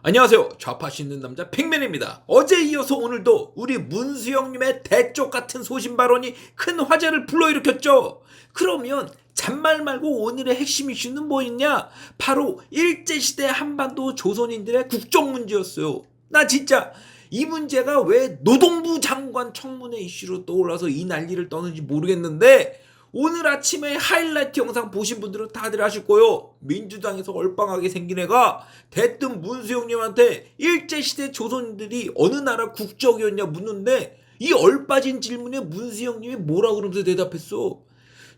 안녕하세요. 좌파 씻는 남자 팩맨입니다. 어제 이어서 오늘도 우리 문수영님의 대쪽 같은 소신 발언이 큰 화제를 불러일으켰죠. 그러면 잔말 말고 오늘의 핵심 이슈는 뭐였냐? 바로 일제시대 한반도 조선인들의 국적 문제였어요. 나 진짜 이 문제가 왜 노동부 장관 청문회 이슈로 떠올라서 이 난리를 떠는지 모르겠는데, 오늘 아침에 하이라이트 영상 보신 분들은 다들 아실 거예요. 민주당에서 얼빵하게 생긴 애가 대뜸 문수영님한테 일제시대 조선인들이 어느 나라 국적이었냐 묻는데, 이 얼빠진 질문에 문수영님이 뭐라 그러면서 대답했어.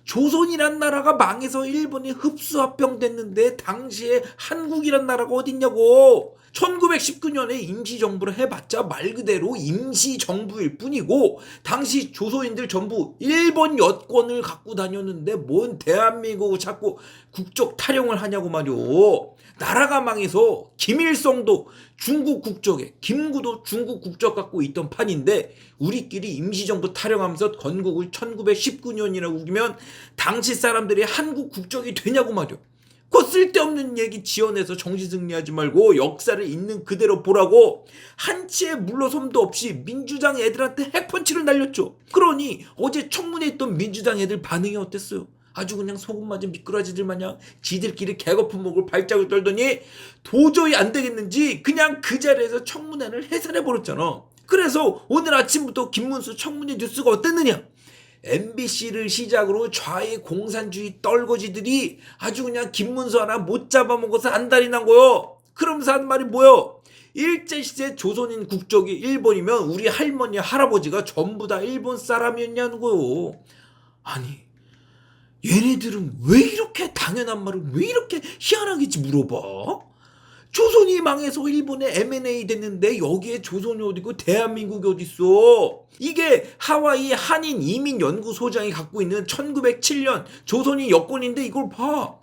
조선이란 나라가 망해서 일본이 흡수합병됐는데 당시에 한국이란 나라가 어딨냐고. 1919년에 임시정부를 해봤자 말 그대로 임시정부일 뿐이고, 당시 조선인들 전부 일본 여권을 갖고 다녔는데 뭔 대한민국을 자꾸 국적 타령을 하냐고 말이오. 나라가 망해서 김일성도 중국 국적에, 김구도 중국 국적 갖고 있던 판인데 우리끼리 임시정부 타령하면서 건국을 1919년이라고 우기면 당시 사람들이 한국 국적이 되냐고 말이오. 그 쓸데없는 얘기 지어내서 정신승리하지 말고 역사를 있는 그대로 보라고 한치의 물러섬도 없이 민주당 애들한테 핵펀치를 날렸죠. 그러니 어제 청문회에 있던 민주당 애들 반응이 어땠어요? 아주 그냥 소금 맞은 미꾸라지들 마냥 지들끼리 개거품 먹을 발작을 떨더니 도저히 안 되겠는지 그냥 그 자리에서 청문회를 해산해버렸잖아. 그래서 오늘 아침부터 김문수 청문회 뉴스가 어땠느냐? MBC를 시작으로 좌의 공산주의 떨거지들이 아주 그냥 김문수 하나 못 잡아먹어서 안달이 난 거요. 그러면서 하는 말이 뭐요? 일제시대 조선인 국적이 일본이면 우리 할머니 할아버지가 전부 다 일본 사람이었냐는 거요. 아니, 얘네들은 왜 이렇게 당연한 말을 왜 이렇게 희한하게 물어봐? 조선이 망해서 일본에 M&A 됐는데 여기에 조선이 어디고 대한민국이 어딨어? 이게 하와이 한인 이민연구소장이 갖고 있는 1907년 조선이 여권인데 이걸 봐.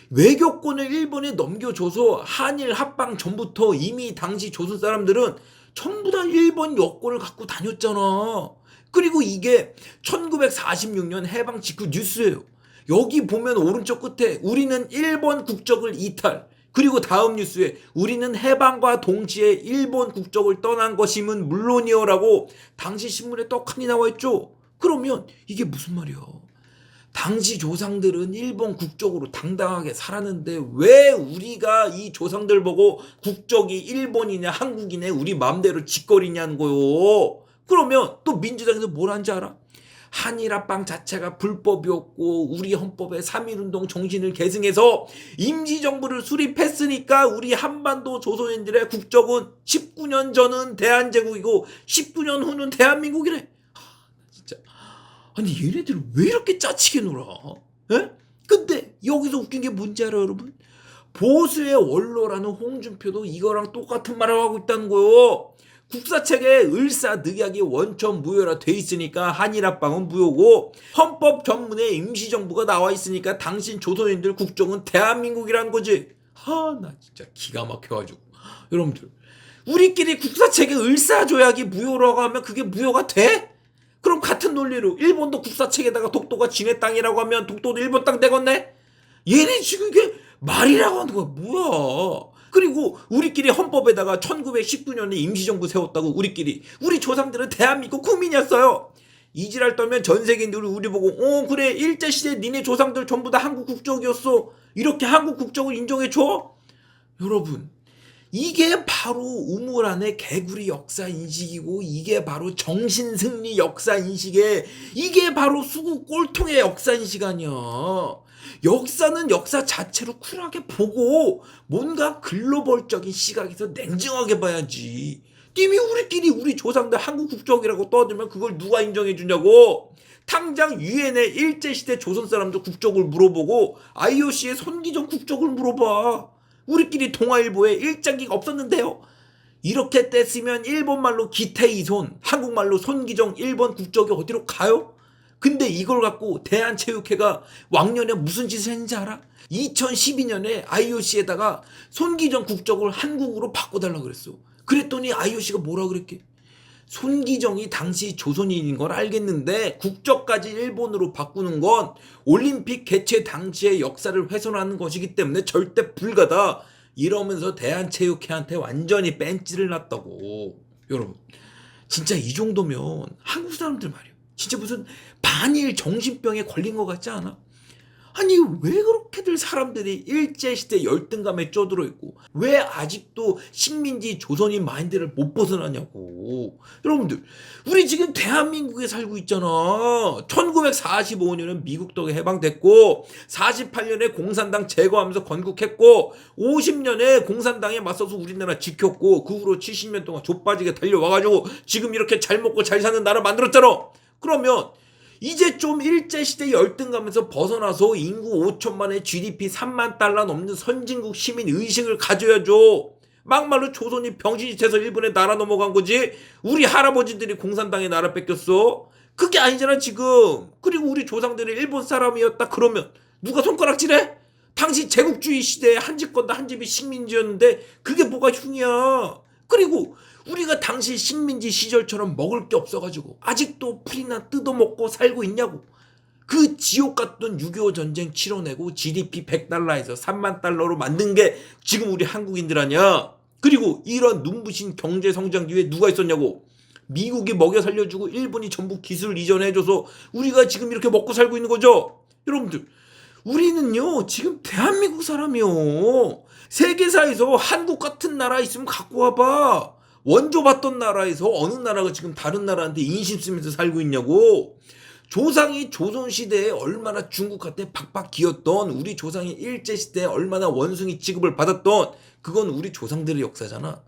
외교권을 일본에 넘겨줘서 한일 합방 전부터 이미 당시 조선 사람들은 전부 다 일본 여권을 갖고 다녔잖아. 그리고 이게 1946년 해방 직후 뉴스예요. 여기 보면 오른쪽 끝에 우리는 일본 국적을 이탈, 그리고 다음 뉴스에 우리는 해방과 동시에 일본 국적을 떠난 것임은 물론이요라고 당시 신문에 떡하니 나와있죠. 그러면 이게 무슨 말이야? 당시 조상들은 일본 국적으로 당당하게 살았는데 왜 우리가 이 조상들 보고 국적이 일본이냐 한국이냐 우리 맘대로 짓거리냐는 거요. 그러면 또 민주당에서 뭘 하는지 알아? 한일합방 자체가 불법이었고 우리 헌법에 3.1운동 정신을 계승해서 임시정부를 수립했으니까 우리 한반도 조선인들의 국적은 19년 전은 대한제국이고 19년 후는 대한민국이래. 진짜 아니 얘네들은 왜 이렇게 짜치게 놀아? 에? 근데 여기서 웃긴 게 뭔지 알아요 여러분? 보수의 원로라는 홍준표도 이거랑 똑같은 말을 하고 있다는 거요. 국사책에 을사늑약이 원천 무효라 돼 있으니까 한일합방은 무효고 헌법 전문에 임시정부가 나와 있으니까 당신 조선인들 국적은 대한민국이라는 거지. 나 진짜 기가 막혀가지고 여러분들, 우리끼리 국사책에 을사조약이 무효라고 하면 그게 무효가 돼? 그럼 같은 논리로 일본도 국사책에다가 독도가 지네 땅이라고 하면 독도도 일본 땅 되겠네? 얘네 지금 이게 말이라고 하는 거야 뭐야? 그리고 우리끼리 헌법에다가 1919년에 임시정부 세웠다고 우리 조상들은 대한민국 국민이었어요. 이지랄 떨면 전 세계인들이 우리 보고 그래 일제시대 니네 조상들 전부 다 한국 국적이었어 이렇게 한국 국적을 인정해줘? 여러분, 이게 바로 우물안의 개구리 역사인식이고 이게 바로 정신승리 역사인식에 이게 바로 수구 꼴통의 역사인식 아니야. 역사는 역사 자체로 쿨하게 보고 뭔가 글로벌적인 시각에서 냉정하게 봐야지. 님이 우리끼리 우리 조상들 한국 국적이라고 떠들면 그걸 누가 인정해 주냐고. 당장 유엔의 일제시대 조선 사람들 국적을 물어보고 IOC의 손기정 국적을 물어봐. 우리끼리 동아일보에 일장기가 없었는데요. 이렇게 뗐으면 일본말로 기태이손, 한국말로 손기정 일본 국적이 어디로 가요? 근데 이걸 갖고 대한체육회가 왕년에 무슨 짓을 했는지 알아? 2012년에 IOC에다가 손기정 국적을 한국으로 바꿔달라고 그랬어. 그랬더니 IOC가 뭐라 그랬게? 손기정이 당시 조선인인 걸 알겠는데 국적까지 일본으로 바꾸는 건 올림픽 개최 당시의 역사를 훼손하는 것이기 때문에 절대 불가다. 이러면서 대한체육회한테 완전히 뺀찌를 났다고. 여러분 진짜 이 정도면 한국 사람들 말이야 진짜 무슨 반일 정신병에 걸린 것 같지 않아? 아니 왜 그렇게들 사람들이 일제시대 열등감에 쪄들어 있고 왜 아직도 식민지 조선인 마인드를 못 벗어나냐고. 여러분들 우리 지금 대한민국에 살고 있잖아. 1945년은 미국 덕에 해방됐고 48년에 공산당 제거하면서 건국했고 50년에 공산당에 맞서서 우리나라 지켰고 그 후로 70년 동안 좆빠지게 달려와가지고 지금 이렇게 잘 먹고 잘 사는 나라 만들었잖아. 그러면 이제 좀 일제시대 열등감에서 벗어나서 인구 5천만에 GDP 3만 달러 넘는 선진국 시민 의식을 가져야죠. 막말로 조선이 병신짓해서 일본에 나라 넘어간 거지 우리 할아버지들이 공산당에 나라 뺏겼어? 그게 아니잖아 지금. 그리고 우리 조상들이 일본 사람이었다 그러면 누가 손가락질해? 당시 제국주의 시대에 한 집건다 한 집이 식민지였는데 그게 뭐가 흉이야. 그리고 우리가 당시 식민지 시절처럼 먹을 게 없어가지고 아직도 풀이나 뜯어먹고 살고 있냐고. 그 지옥 같던 6.25 전쟁 치러내고 GDP 100달러에서 3만 달러로 만든 게 지금 우리 한국인들 아니야. 그리고 이런 눈부신 경제 성장 뒤에 누가 있었냐고. 미국이 먹여 살려주고 일본이 전부 기술을 이전해줘서 우리가 지금 이렇게 먹고 살고 있는 거죠. 여러분들 우리는요 지금 대한민국 사람이요. 세계사에서 한국 같은 나라 있으면 갖고 와봐. 원조 받던 나라에서 어느 나라가 지금 다른 나라한테 인심 쓰면서 살고 있냐고. 조상이 조선시대에 얼마나 중국한테 박박 기었던 우리 조상이 일제시대에 얼마나 원숭이 취급을 받았던 그건 우리 조상들의 역사잖아.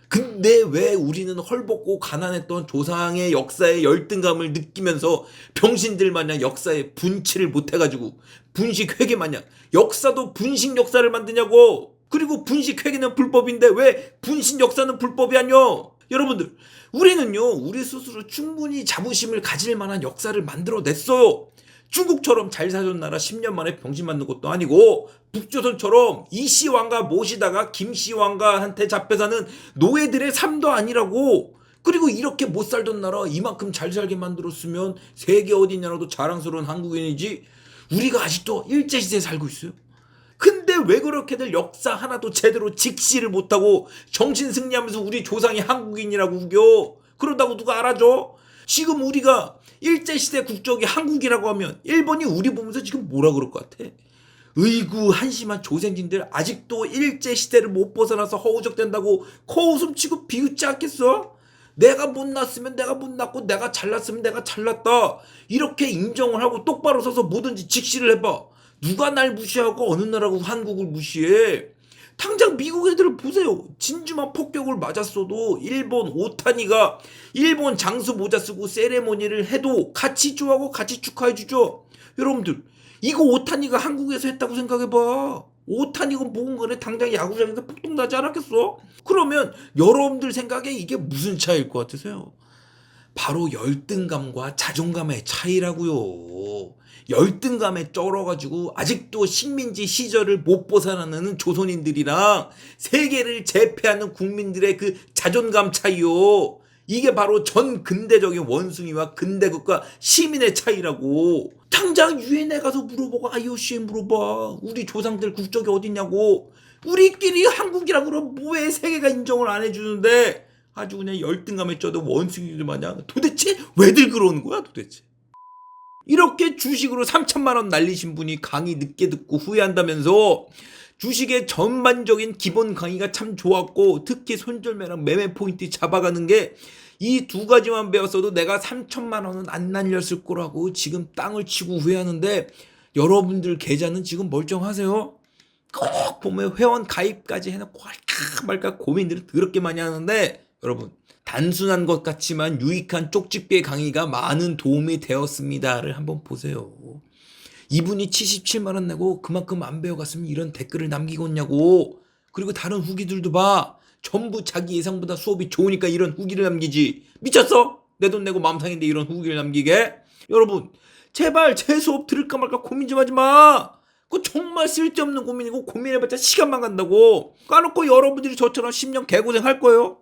근데 왜 우리는 헐벗고 가난했던 조상의 역사의 열등감을 느끼면서 병신들 마냥 역사에 분치를 못해가지고 분식 회계 마냥 역사도 분식 역사를 만드냐고. 그리고 분식 회계는 불법인데 왜 분식 역사는 불법이 아니요? 여러분들 우리는요 우리 스스로 충분히 자부심을 가질 만한 역사를 만들어냈어요. 중국처럼 잘 사던 나라 10년 만에 병신 맞는 것도 아니고 북조선처럼 이씨 왕가 모시다가 김씨 왕가한테 잡혀 사는 노예들의 삶도 아니라고. 그리고 이렇게 못 살던 나라 이만큼 잘 살게 만들었으면 세계 어디냐라도 자랑스러운 한국인이지 우리가 아직도 일제시대에 살고 있어요. 근데 왜 그렇게들 역사 하나도 제대로 직시를 못하고 정신승리하면서 우리 조상이 한국인이라고 우겨. 그러다고 누가 알아줘? 지금 우리가 일제시대 국적이 한국이라고 하면 일본이 우리 보면서 지금 뭐라 그럴 것 같아? 의구 한심한 조생진들 아직도 일제시대를 못 벗어나서 허우적댄다고 코웃음 치고 비웃지 않겠어? 내가 못났으면 내가 못났고 내가 잘났으면 내가 잘났다 이렇게 인정을 하고 똑바로 서서 뭐든지 직시를 해봐. 누가 날 무시하고 어느 나라가 한국을 무시해? 당장 미국 애들을 보세요. 진주만 폭격을 맞았어도 일본 오타니가 일본 장수 모자 쓰고 세레모니를 해도 같이 좋아하고 같이 축하해주죠. 여러분들 이거 오타니가 한국에서 했다고 생각해봐. 오타니가 뭔가를 당장 야구장에서 폭동 나지 않았겠어? 그러면 여러분들 생각에 이게 무슨 차이일 것 같으세요? 바로 열등감과 자존감의 차이라고요. 열등감에 쩔어가지고 아직도 식민지 시절을 못 벗어나는 조선인들이랑 세계를 제패하는 국민들의 그 자존감 차이요. 이게 바로 전 근대적인 원숭이와 근대국가 시민의 차이라고. 당장 유엔에 가서 물어보고 IOC에 물어봐. 우리 조상들 국적이 어딨냐고. 우리끼리 한국이라고 그러면 뭐해 세계가 인정을 안 해주는데 아주 그냥 열등감에 쪄도 원숭이들 마냥 도대체 왜들 그러는 거야 도대체. 이렇게 주식으로 3천만 원 날리신 분이 강의 늦게 듣고 후회한다면서 주식의 전반적인 기본 강의가 참 좋았고 특히 손절매랑 매매 포인트 잡아가는 게 이 두 가지만 배웠어도 내가 3천만 원은 안 날렸을 거라고 지금 땅을 치고 후회하는데 여러분들 계좌는 지금 멀쩡하세요? 꼭 보면 회원 가입까지 해놓고 할까 말까 고민들을 더럽게 많이 하는데 여러분 단순한 것 같지만 유익한 쪽집게 강의가 많은 도움이 되었습니다를 한번 보세요. 이분이 77만 원 내고 그만큼 안 배워갔으면 이런 댓글을 남기고 있냐고. 그리고 다른 후기들도 봐. 전부 자기 예상보다 수업이 좋으니까 이런 후기를 남기지. 미쳤어? 내 돈 내고 마음 상인데 이런 후기를 남기게? 여러분 제발 제 수업 들을까 말까 고민 좀 하지 마. 그거 정말 쓸데없는 고민이고 고민해봤자 시간만 간다고. 까놓고 여러분들이 저처럼 10년 개고생 할 거예요?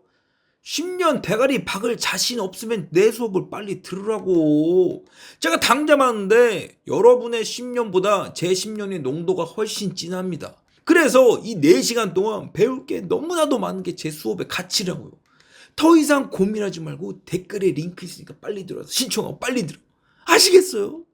10년 대가리 박을 자신 없으면 내 수업을 빨리 들으라고. 제가 당잠하는데 여러분의 10년보다 제 10년의 농도가 훨씬 진합니다. 그래서 이 4시간 동안 배울 게 너무나도 많은 게 제 수업의 가치라고요. 더 이상 고민하지 말고 댓글에 링크 있으니까 빨리 들어와서 신청하고 빨리 들어. 아시겠어요?